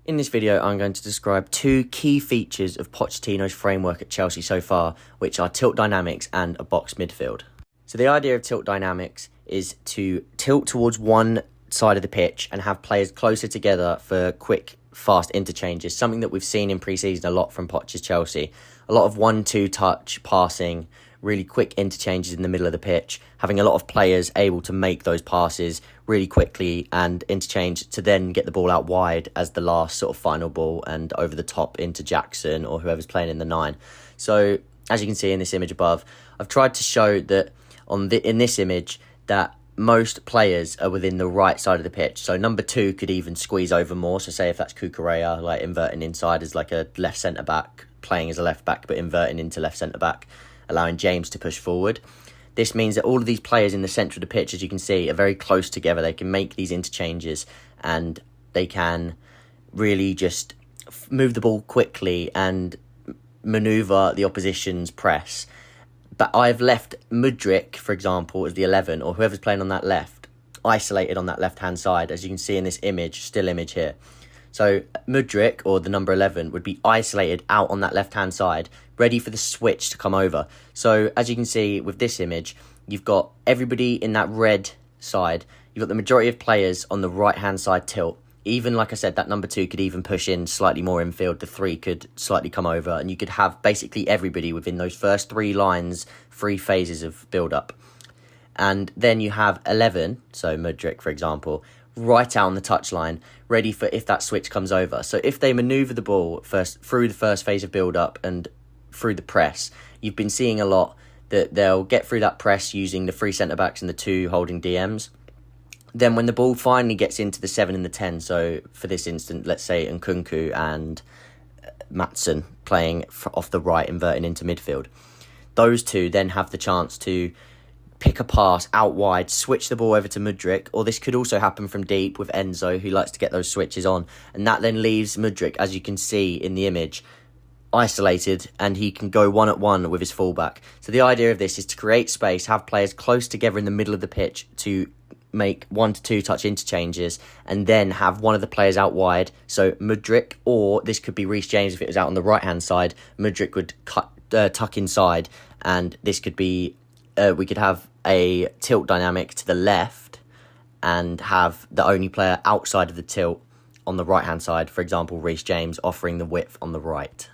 In this video, I'm going to describe two key features of Pochettino's framework at Chelsea so far, which are tilt dynamics and a box midfield. So the idea of tilt dynamics is to tilt towards one side of the pitch and have players closer together for quick, fast interchanges, something that we've seen in pre-season a lot from Poch's Chelsea. A lot of 1-2 touch passing, really quick interchanges in the middle of the pitch, having a lot of players able to make those passes really quickly and interchange to then get the ball out wide as the last sort of final ball and over the top into Jackson or whoever's playing in the 9. So as you can see in this image above, I've tried to show that in this image that most players are within the right side of the pitch. So number 2 could even squeeze over more. So say if that's Cucurella, like inverting inside as like a left centre-back, playing as a left-back but inverting into left centre-back, allowing James to push forward. This means that all of these players in the centre of the pitch, as you can see, are very close together. They can make these interchanges and they can really just move the ball quickly and manoeuvre the opposition's press. But I've left Mudryk, for example, as the 11, or whoever's playing on that left, isolated on that left-hand side, as you can see in this image, still image here. So Mudryk, or the number 11, would be isolated out on that left-hand side, ready for the switch to come over. So as you can see with this image, you've got everybody in that red side. You've got the majority of players on the right-hand side tilt. Even, like I said, that number 2 could even push in slightly more infield. The 3 could slightly come over. And you could have basically everybody within those first 3 lines, 3 phases of build-up. And then you have 11, so Mudryk, for example, right out on the touchline, ready for if that switch comes over. So if they manoeuvre the ball first through the first phase of build-up and through the press, you've been seeing a lot that they'll get through that press using the 3 centre-backs and the 2 holding DMs. Then when the ball finally gets into the 7 and the 10, so for this instant, let's say Nkunku and Maatsen playing off the right, inverting into midfield, those 2 then have the chance to pick a pass out wide, switch the ball over to Mudryk, or this could also happen from deep with Enzo, who likes to get those switches on, and that then leaves Mudryk, as you can see in the image, isolated, and he can go 1-on-1 with his fullback. So the idea of this is to create space, have players close together in the middle of the pitch to make 1-2 touch interchanges, and then have one of the players out wide. So Mudryk, or this could be Reece James if it was out on the right hand side. Mudryk would tuck inside, and this could be we could have a tilt dynamic to the left and have the only player outside of the tilt on the right hand side, for example Reece James, offering the width on the right.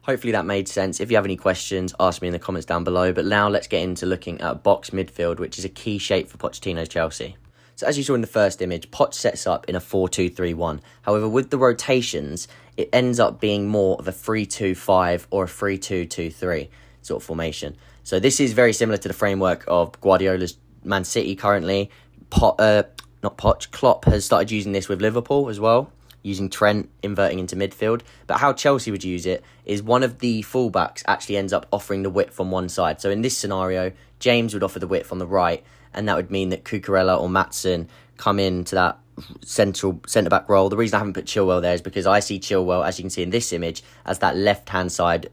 Hopefully that made sense. If you have any questions, ask me in the comments down below. But now let's get into looking at box midfield, which is a key shape for Pochettino's Chelsea. So as you saw in the first image, Poch sets up in a 4-2-3-1. However, with the rotations, it ends up being more of a 3-2-5 or a 3-2-2-3 sort of formation. So this is very similar to the framework of Guardiola's Man City currently. Klopp has started using this with Liverpool as well, using Trent inverting into midfield. But how Chelsea would use it is one of the fullbacks actually ends up offering the width on one side. So in this scenario, James would offer the width on the right, and that would mean that Cucurella or Maatsen come into that centre-back role. The reason I haven't put Chilwell there is because I see Chilwell, as you can see in this image, as that left-hand side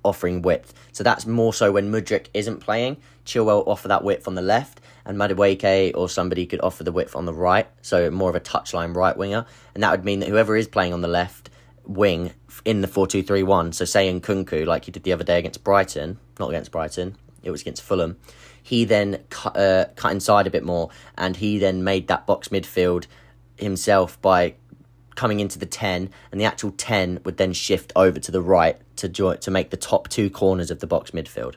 offering width. So that's more so when Mudryk isn't playing. Chilwell will offer that width on the left, and Madueke or somebody could offer the width on the right, so more of a touchline right winger. And that would mean that whoever is playing on the left wing in the 4-2-3-1, so say Nkunku, like he did the other day against Brighton, not against Brighton, it was against Fulham, he then cut inside a bit more, and he then made that box midfield himself by coming into the 10, and the actual 10 would then shift over to the right to make the top 2 corners of the box midfield.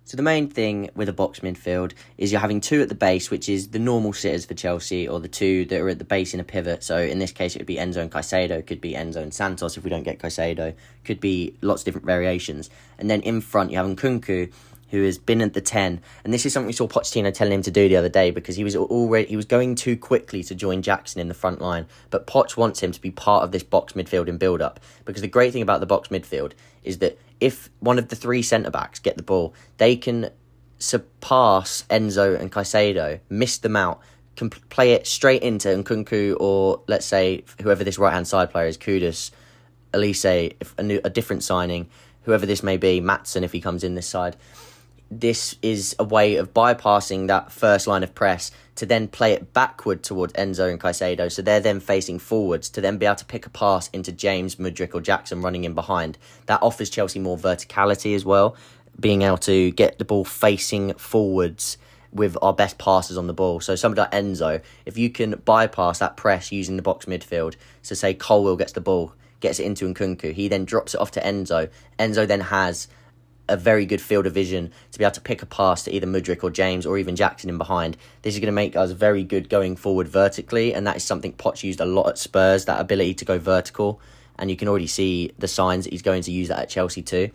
So the main thing with a box midfield is you're having 2 at the base, which is the normal sitters for Chelsea, or the 2 that are at the base in a pivot. So in this case, it would be Enzo and Caicedo, could be Enzo and Santos if we don't get Caicedo, could be lots of different variations. And then in front, you have Nkunku, who has been at the 10. And this is something we saw Pochettino telling him to do the other day, because he was going too quickly to join Jackson in the front line. But Poch wants him to be part of this box midfield and build-up, because the great thing about the box midfield is that if one of the 3 centre-backs get the ball, they can surpass Enzo and Caicedo, miss them out, can play it straight into Nkunku, or let's say whoever this right-hand side player is, Kudus, Elise, a different signing, whoever this may be, Maatsen if he comes in this side. this is a way of bypassing that first line of press to then play it backward towards Enzo and Caicedo, so they're then facing forwards to then be able to pick a pass into James, Mudryk or Jackson running in behind. That offers Chelsea more verticality as well, being able to get the ball facing forwards with our best passers on the ball. So somebody like Enzo, if you can bypass that press using the box midfield, so say Colwill gets the ball, gets it into Nkunku, he then drops it off to Enzo. Enzo then has a very good field of vision to be able to pick a pass to either Mudryk or James or even Jackson in behind. This is going to make us very good going forward vertically, and that is something Poch used a lot at Spurs, that ability to go vertical, and you can already see the signs that he's going to use that at Chelsea too.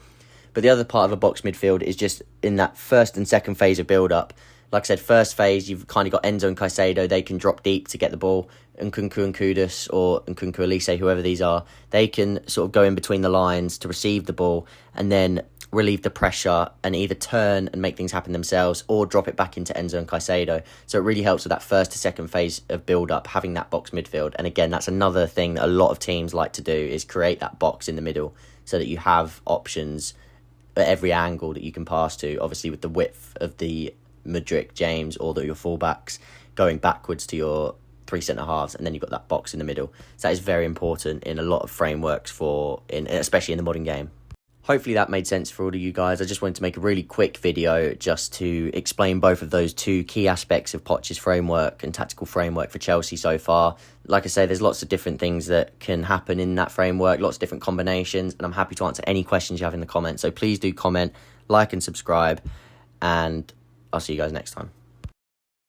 But the other part of a box midfield is just in that first and second phase of build-up. Like I said, first phase, you've kind of got Enzo and Caicedo. They can drop deep to get the ball. Nkunku and Kudus or Nkunku Elise, whoever these are, they can sort of go in between the lines to receive the ball and then relieve the pressure and either turn and make things happen themselves or drop it back into Enzo and Caicedo. So it really helps with that first to second phase of build-up, having that box midfield. And again, that's another thing that a lot of teams like to do, is create that box in the middle so that you have options at every angle that you can pass to, obviously with the width of the Mudryk, James, or your fullbacks going backwards to your three centre-halves, and then you've got that box in the middle. So that is very important in a lot of frameworks especially in the modern game. Hopefully that made sense for all of you guys. I just wanted to make a really quick video just to explain both of those two key aspects of Poch's framework and tactical framework for Chelsea so far. Like I say, there's lots of different things that can happen in that framework, lots of different combinations, and I'm happy to answer any questions you have in the comments. So please do comment, like and subscribe, and I'll see you guys next time.